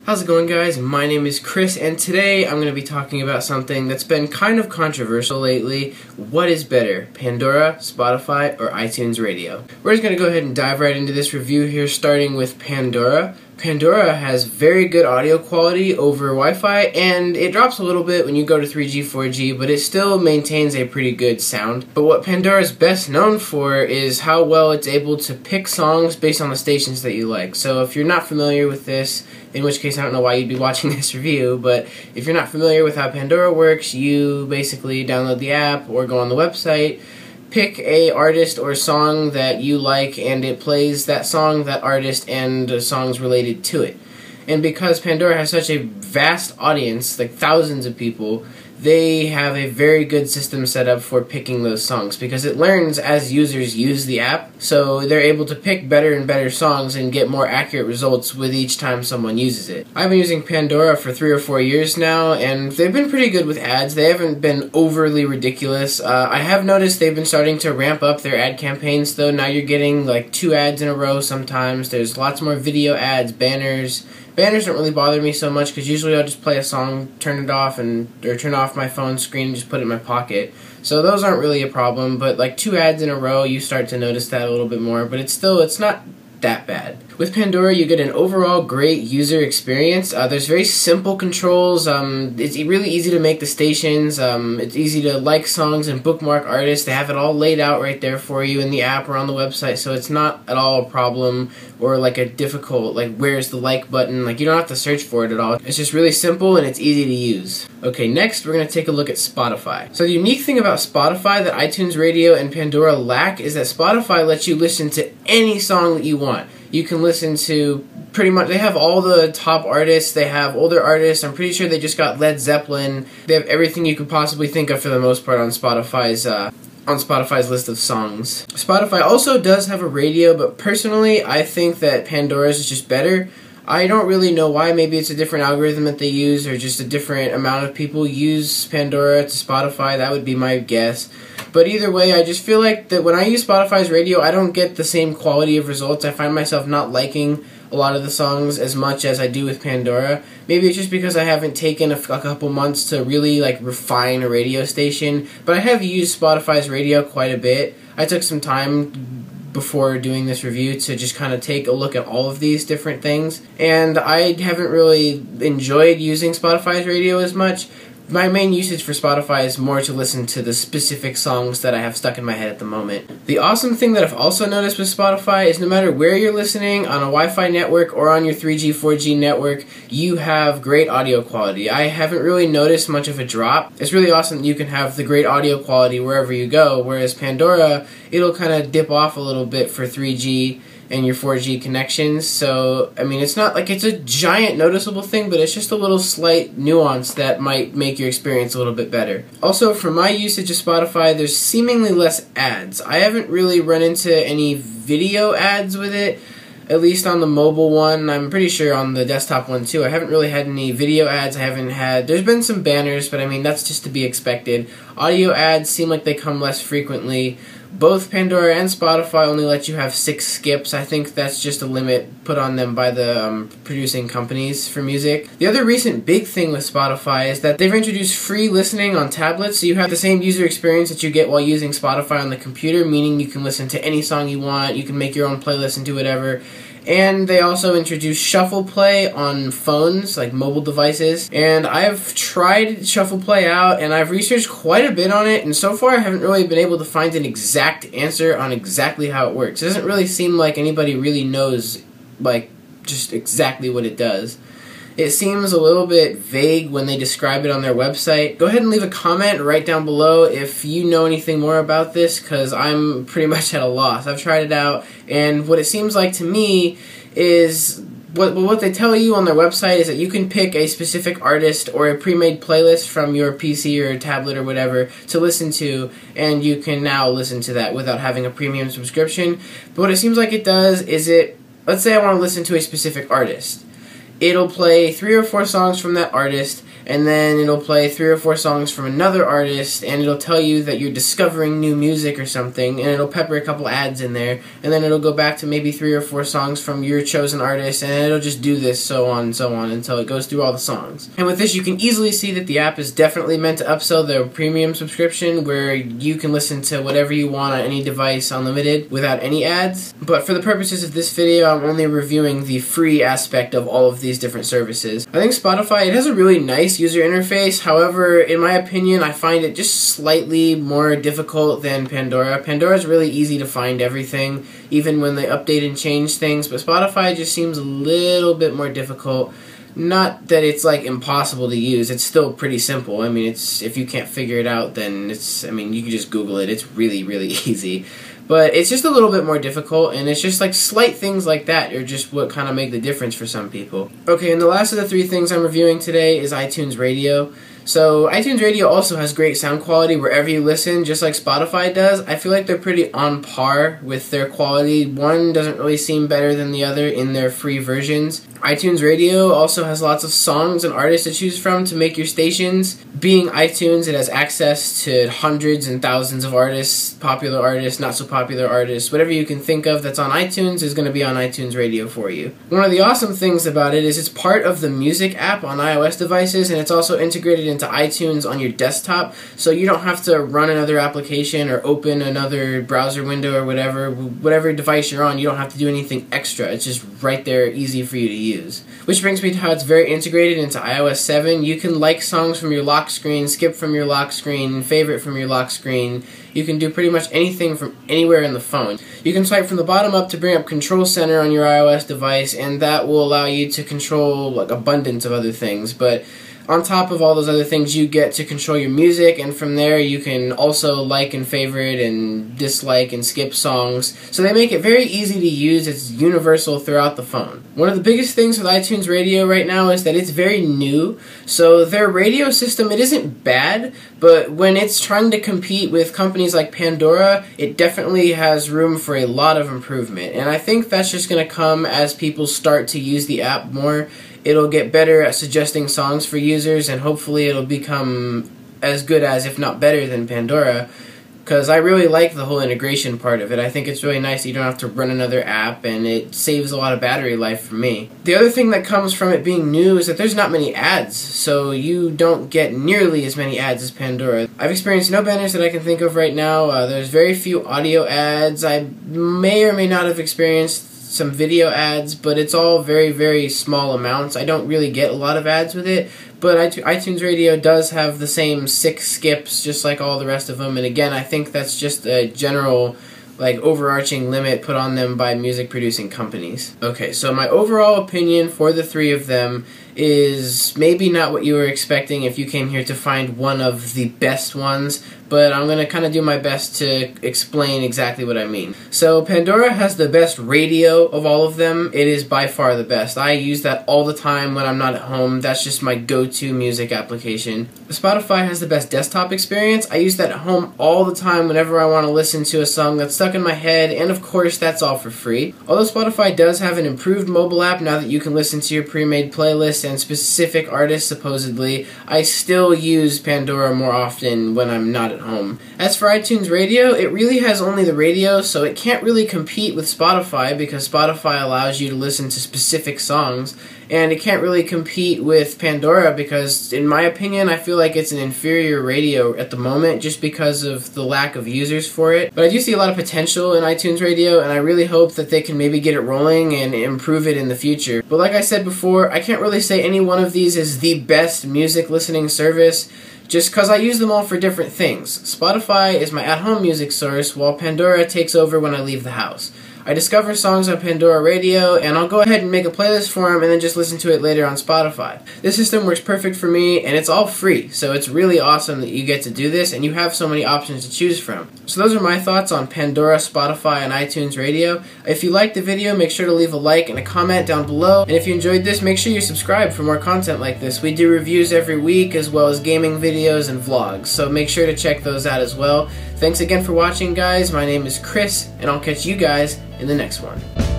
How's it going, guys? My name is Chris, and today I'm going to be talking about something that's been kind of controversial lately. What is better, Pandora, Spotify, or iTunes Radio? We're just going to go ahead and dive right into this review here, starting with Pandora. Pandora has very good audio quality over Wi-Fi, and it drops a little bit when you go to 3G, 4G, but it still maintains a pretty good sound. But what Pandora is best known for is how well it's able to pick songs based on the stations that you like. So if you're not familiar with this, in which case I don't know why you'd be watching this review, but if you're not familiar with how Pandora works, you basically download the app or go on the website, pick a artist or song that you like, and it plays that song, that artist, and songs related to it. And because Pandora has such a vast audience, like thousands of people, they have a very good system set up for picking those songs because it learns as users use the app, so they're able to pick better and better songs and get more accurate results with each time someone uses it. I've been using Pandora for 3 or 4 years now, and they've been pretty good with ads. They haven't been overly ridiculous. I have noticed they've been starting to ramp up their ad campaigns, though. Now you're getting like 2 ads in a row sometimes. There's lots more video ads, banners. Banners don't really bother me so much because usually I'll just play a song, turn it off, or turn off my phone screen and just put it in my pocket. So those aren't really a problem, but like 2 ads in a row, you start to notice that a little bit more, but it's not that bad. With Pandora, you get an overall great user experience. There's very simple controls. It's really easy to make the stations. It's easy to like songs and bookmark artists. They have it all laid out right there for you in the app or on the website, so it's not at all a problem or like a difficult, like where's the like button. Like you don't have to search for it at all. It's just really simple and it's easy to use. Okay, next we're going to take a look at Spotify. So the unique thing about Spotify that iTunes Radio and Pandora lack is that Spotify lets you listen to any song that you want. You can listen to pretty much, they have all the top artists, they have older artists, I'm pretty sure they just got Led Zeppelin. They have everything you could possibly think of for the most part on Spotify's list of songs. Spotify also does have a radio, but personally I think that Pandora's is just better. I don't really know why. Maybe it's a different algorithm that they use, or just a different amount of people use Pandora to Spotify. That would be my guess. But either way, I just feel like that when I use Spotify's radio, I don't get the same quality of results. I find myself not liking a lot of the songs as much as I do with Pandora. Maybe it's just because I haven't taken a couple months to really like refine a radio station. But I have used Spotify's radio quite a bit. I took some time before doing this review to just kind of take a look at all of these different things, and I haven't really enjoyed using Spotify's radio as much. My main usage for Spotify is more to listen to the specific songs that I have stuck in my head at the moment. The awesome thing that I've also noticed with Spotify is no matter where you're listening, on a Wi-Fi network or on your 3G, 4G network, you have great audio quality. I haven't really noticed much of a drop. It's really awesome that you can have the great audio quality wherever you go, whereas Pandora, it'll kind of dip off a little bit for 3G and your 4G connections. So, I mean, it's not like it's a giant noticeable thing, but it's just a little slight nuance that might make your experience a little bit better. Also, for my usage of Spotify, there's seemingly less ads. I haven't really run into any video ads with it, at least on the mobile one. I'm pretty sure on the desktop one too. I haven't really had any video ads. There's been some banners, but I mean, that's just to be expected. Audio ads seem like they come less frequently. Both Pandora and Spotify only let you have 6 skips. I think that's just a limit put on them by the producing companies for music. The other recent big thing with Spotify is that they've introduced free listening on tablets, so you have the same user experience that you get while using Spotify on the computer, meaning you can listen to any song you want, you can make your own playlist and do whatever. And they also introduced Shuffle Play on phones, like mobile devices. And I've tried Shuffle Play out, and I've researched quite a bit on it, and so far I haven't really been able to find an exact answer on exactly how it works. It doesn't really seem like anybody really knows, like, just exactly what it does. It seems a little bit vague when they describe it on their website. Go ahead and leave a comment right down below if you know anything more about this, because I'm pretty much at a loss. I've tried it out, and what it seems like to me is what they tell you on their website is that you can pick a specific artist or a pre-made playlist from your PC or tablet or whatever to listen to, and you can now listen to that without having a premium subscription. But what it seems like it does is let's say I want to listen to a specific artist. It'll play 3 or 4 songs from that artist, and then it'll play 3 or 4 songs from another artist, and it'll tell you that you're discovering new music or something, and it'll pepper a couple ads in there, and then it'll go back to maybe 3 or 4 songs from your chosen artist, and it'll just do this so on and so on until it goes through all the songs. And with this, you can easily see that the app is definitely meant to upsell their premium subscription, where you can listen to whatever you want on any device unlimited without any ads. But for the purposes of this video, I'm only reviewing the free aspect of all of these different services. I think Spotify, it has a really nice user interface. However, in my opinion, I find it just slightly more difficult than Pandora. Pandora is really easy to find everything, even when they update and change things, but Spotify just seems a little bit more difficult. Not that it's like impossible to use, it's still pretty simple. I mean, if you can't figure it out, then you can just Google it. It's really, really easy. But it's just a little bit more difficult, and it's just like slight things like that are just what kind of make the difference for some people. Okay, and the last of the 3 things I'm reviewing today is iTunes Radio. So iTunes Radio also has great sound quality wherever you listen, just like Spotify does. I feel like they're pretty on par with their quality. One doesn't really seem better than the other in their free versions. iTunes Radio also has lots of songs and artists to choose from to make your stations. Being iTunes, it has access to hundreds and thousands of artists, popular artists, not so popular artists. Whatever you can think of that's on iTunes is going to be on iTunes Radio for you. One of the awesome things about it is it's part of the Music app on iOS devices, and it's also integrated into iTunes on your desktop, so you don't have to run another application or open another browser window or whatever device you're on. You don't have to do anything extra. It's just right there, easy for you to use. Which brings me to how it's very integrated into iOS 7. You can like songs from your lock screen, skip from your lock screen, favorite from your lock screen. You can do pretty much anything from anywhere in the phone. You can swipe from the bottom up to bring up Control Center on your iOS device, and that will allow you to control like abundance of other things. But on top of all those other things, you get to control your music, and from there you can also like and favorite and dislike and skip songs. So they make it very easy to use. It's universal throughout the phone. One of the biggest things with iTunes Radio right now is that it's very new. So their radio system, it isn't bad, but when it's trying to compete with companies like Pandora, it definitely has room for a lot of improvement. And I think that's just going to come as people start to use the app more. It'll get better at suggesting songs for users, and hopefully it'll become as good as, if not better than, Pandora, because I really like the whole integration part of it. I think it's really nice that you don't have to run another app, and it saves a lot of battery life for me. The other thing that comes from it being new is that there's not many ads, so you don't get nearly as many ads as Pandora. I've experienced no banners that I can think of right now. There's very few audio ads. I may or may not have experienced some video ads, but it's all very, very small amounts. I don't really get a lot of ads with it, but iTunes Radio does have the same 6 skips just like all the rest of them, and again, I think that's just a general overarching limit put on them by music producing companies. Okay, so my overall opinion for the 3 of them is maybe not what you were expecting if you came here to find one of the best ones, but I'm going to kind of do my best to explain exactly what I mean. So Pandora has the best radio of all of them. It is by far the best. I use that all the time when I'm not at home. That's just my go-to music application. Spotify has the best desktop experience. I use that at home all the time whenever I want to listen to a song that's stuck in my head, and of course that's all for free. Although Spotify does have an improved mobile app now that you can listen to your pre-made playlists and specific artists supposedly, I still use Pandora more often when I'm not at home. As for iTunes Radio, it really has only the radio, so it can't really compete with Spotify because Spotify allows you to listen to specific songs, and it can't really compete with Pandora because, in my opinion, I feel like it's an inferior radio at the moment just because of the lack of users for it. But I do see a lot of potential in iTunes Radio, and I really hope that they can maybe get it rolling and improve it in the future. But like I said before, I can't really say any one of these is the best music listening service, just because I use them all for different things. Spotify is my at-home music source, while Pandora takes over when I leave the house. I discover songs on Pandora Radio, and I'll go ahead and make a playlist for them and then just listen to it later on Spotify. This system works perfect for me, and it's all free, so it's really awesome that you get to do this, and you have so many options to choose from. So those are my thoughts on Pandora, Spotify, and iTunes Radio. If you liked the video, make sure to leave a like and a comment down below, and if you enjoyed this, make sure you subscribe for more content like this. We do reviews every week, as well as gaming videos and vlogs, so make sure to check those out as well. Thanks again for watching, guys. My name is Chris, and I'll catch you guys in the next one.